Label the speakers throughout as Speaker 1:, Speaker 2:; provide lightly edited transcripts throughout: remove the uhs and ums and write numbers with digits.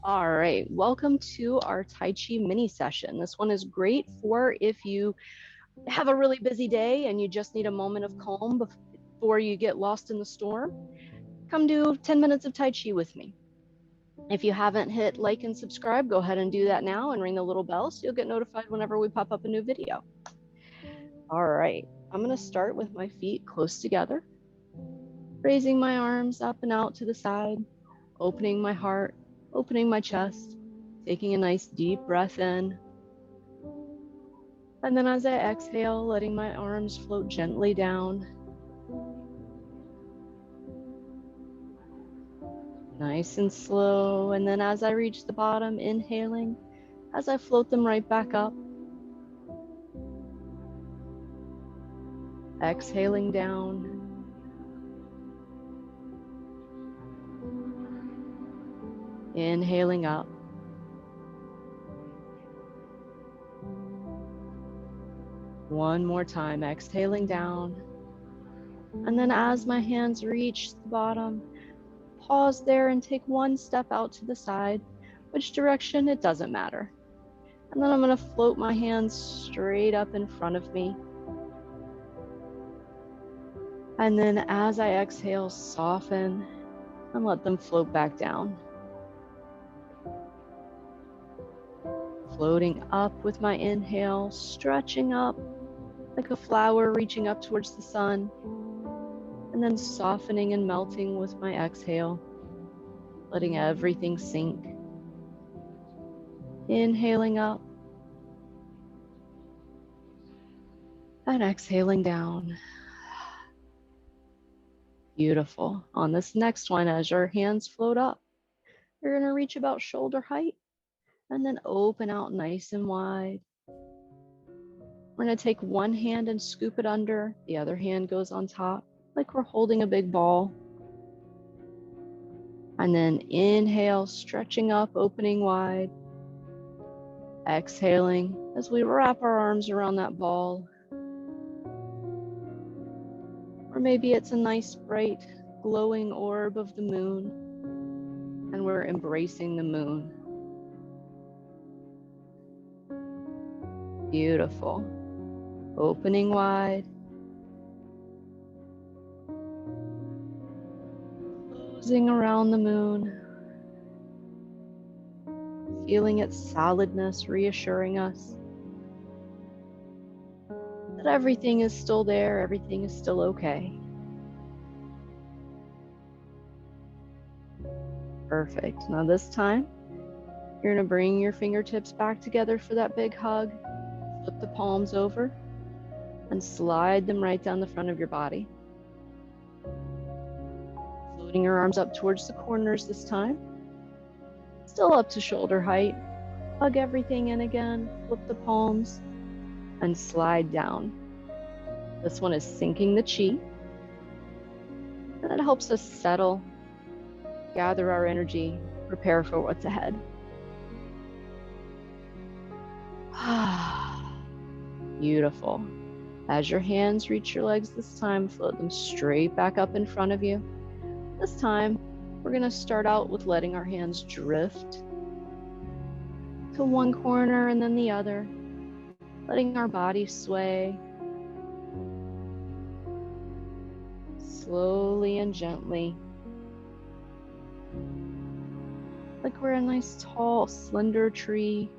Speaker 1: All right, welcome to our Tai Chi mini session. This one is great for if you have a really busy day and you just need a moment of calm before you get lost in the storm. Come do 10 minutes of Tai Chi with me. If you haven't hit like and subscribe, go ahead and do that now and ring the little bell so you'll get notified whenever we pop up a new video. All right, I'm going to start with my feet close together, raising my arms up and out to the side, opening my heart, opening my chest, taking a nice deep breath in. And then as I exhale, letting my arms float gently down. Nice and slow. And then as I reach the bottom, inhaling, as I float them right back up. Exhaling down. Inhaling up. One more time, exhaling down. And then as my hands reach the bottom, pause there and take one step out to the side. Which direction, it doesn't matter. And then I'm going to float my hands straight up in front of me. And then as I exhale, soften and let them float back down. Floating up with my inhale, stretching up like a flower reaching up towards the sun. And then softening and melting with my exhale, letting everything sink. Inhaling up and exhaling down. Beautiful. On this next one, as your hands float up, you're going to reach about shoulder height and then open out nice and wide. We're going to take one hand and scoop it under. The other hand goes on top, like we're holding a big ball. And then inhale, stretching up, opening wide. Exhaling as we wrap our arms around that ball. Or maybe it's a nice, bright, glowing orb of the moon, and we're embracing the moon. Beautiful. Opening wide. Closing around the moon. Feeling its solidness, reassuring us that everything is still there, everything is still okay. Perfect. Now this time, you're going to bring your fingertips back together for that big hug. Flip the palms over and slide them right down the front of your body. Floating your arms up towards the corners this time. Still up to shoulder height. Hug everything in again, flip the palms, and slide down. This one is sinking the chi. And that helps us settle, gather our energy, prepare for what's ahead. Beautiful. As your hands reach your legs this time, float them straight back up in front of you. This time, we're going to start out with letting our hands drift to one corner and then the other, letting our body sway slowly and gently, like we're a nice tall, slender tree,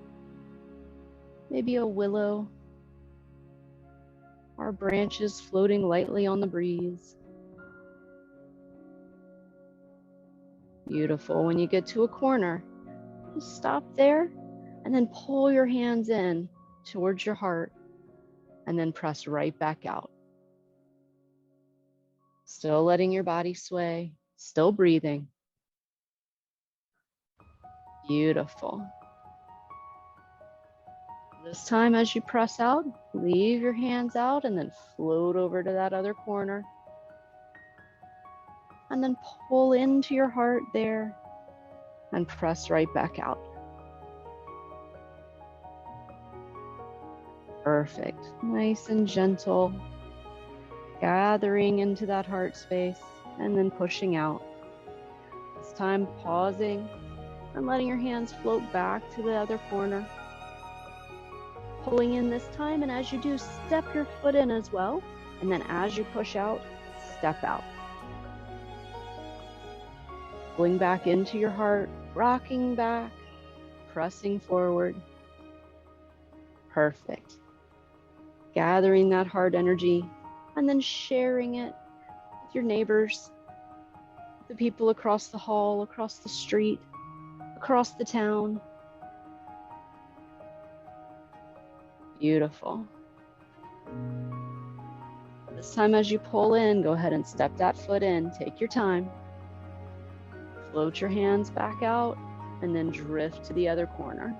Speaker 1: maybe a willow, our branches floating lightly on the breeze. Beautiful. When you get to a corner, just stop there and then pull your hands in towards your heart and then press right back out. Still letting your body sway, still breathing. Beautiful. This time as you press out, leave your hands out and then float over to that other corner. And then pull into your heart there and press right back out. Perfect. Nice and gentle. Gathering into that heart space and then pushing out. This time pausing and letting your hands float back to the other corner. Pulling in this time, and as you do, step your foot in as well. And then as you push out, step out. Pulling back into your heart, rocking back, pressing forward. Perfect. Gathering that heart energy and then sharing it with your neighbors, the people across the hall, across the street, across the town. Beautiful. This time as you pull in, go ahead and step that foot in. Take your time. Float your hands back out and then drift to the other corner.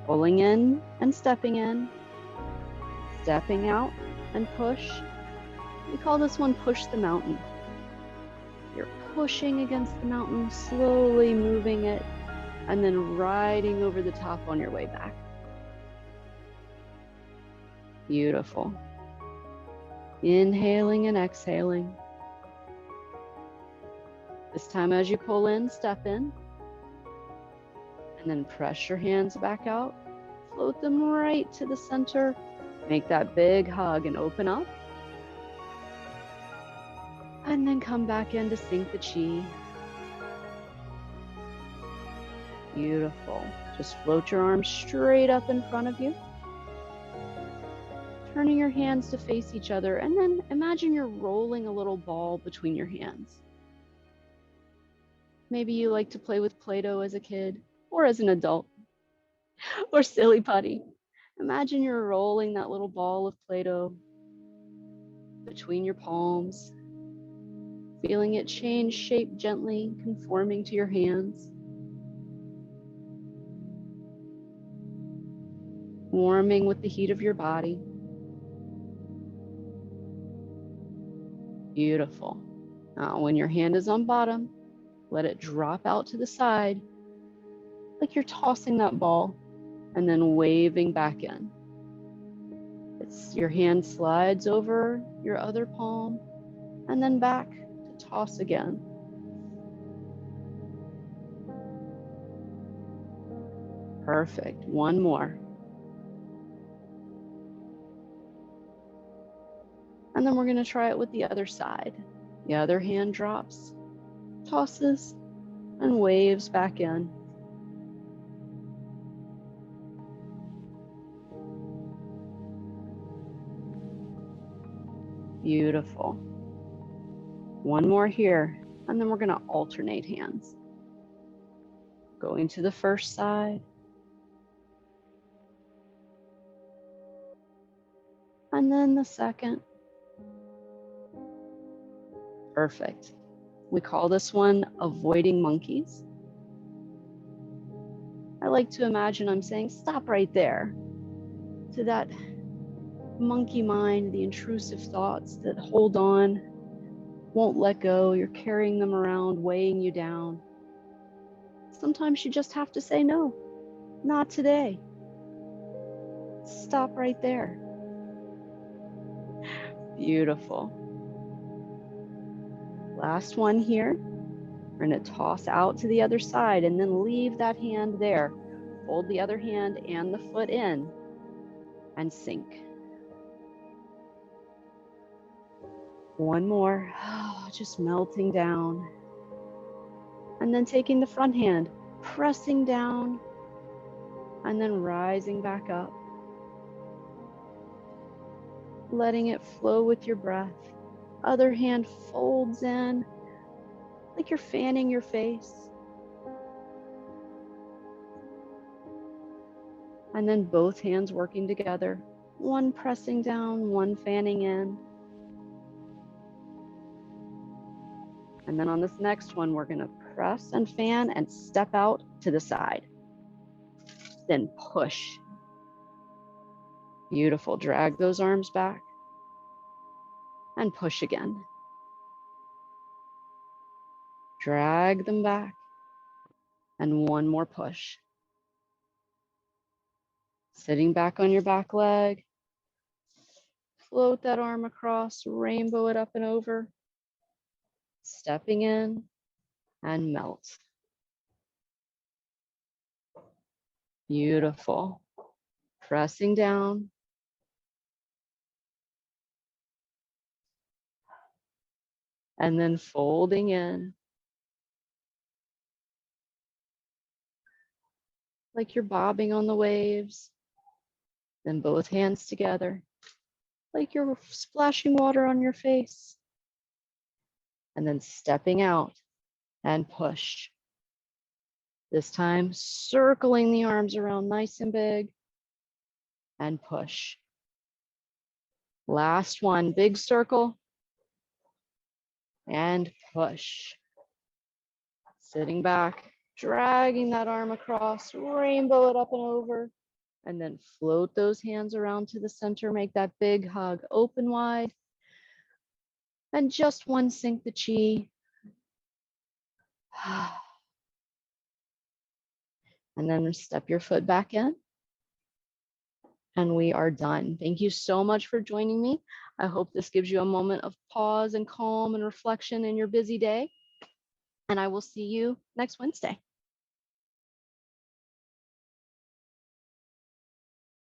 Speaker 1: Pulling in and stepping in. Stepping out and push. We call this one push the mountain. You're pushing against the mountain, slowly moving it, and then riding over the top on your way back. Beautiful. Inhaling and exhaling. This time as you pull in, step in, and then press your hands back out. Float them right to the center. Make that big hug and open up. And then come back in to sync the chi. Beautiful. Just float your arms straight up in front of you. Turning your hands to face each other, and then imagine you're rolling a little ball between your hands. Maybe you like to play with Play-Doh as a kid or as an adult, or silly putty. Imagine you're rolling that little ball of Play-Doh between your palms, feeling it change shape gently, conforming to your hands. Warming with the heat of your body. Beautiful. Now, when your hand is on bottom, let it drop out to the side, like you're tossing that ball, and then waving back in. Your hand slides over your other palm, and then back to toss again. Perfect. One more. And then we're going to try it with the other side. The other hand drops, tosses, and waves back in. Beautiful. One more here, and then we're going to alternate hands. Going to the first side. And then the second. Perfect. We call this one avoiding monkeys. I like to imagine I'm saying, stop right there, to that monkey mind, the intrusive thoughts that hold on, won't let go. You're carrying them around, weighing you down. Sometimes you just have to say, no, not today. Stop right there. Beautiful. Last one here. We're going to toss out to the other side and then leave that hand there. Fold the other hand and the foot in and sink. One more, just melting down. And then taking the front hand, pressing down, and then rising back up. Letting it flow with your breath. Other hand folds in, like you're fanning your face. And then both hands working together. One pressing down, one fanning in. And then on this next one, we're going to press and fan and step out to the side. Then push. Beautiful. Drag those arms back. And push again. Drag them back. And one more push. Sitting back on your back leg. Float that arm across, rainbow it up and over. Stepping in and melt. Beautiful. Pressing down. And then folding in. Like you're bobbing on the waves. Then both hands together. Like you're splashing water on your face. And then stepping out and push. This time, circling the arms around nice and big and push. Last one, big circle and push. Sitting back, dragging that arm across, rainbow it up and over, and then float those hands around to the center, make that big hug, open wide. And just one, sink the chi. And then step your foot back in. And we are done. Thank you so much for joining me. I hope this gives you a moment of pause and calm and reflection in your busy day. And I will see you next Wednesday.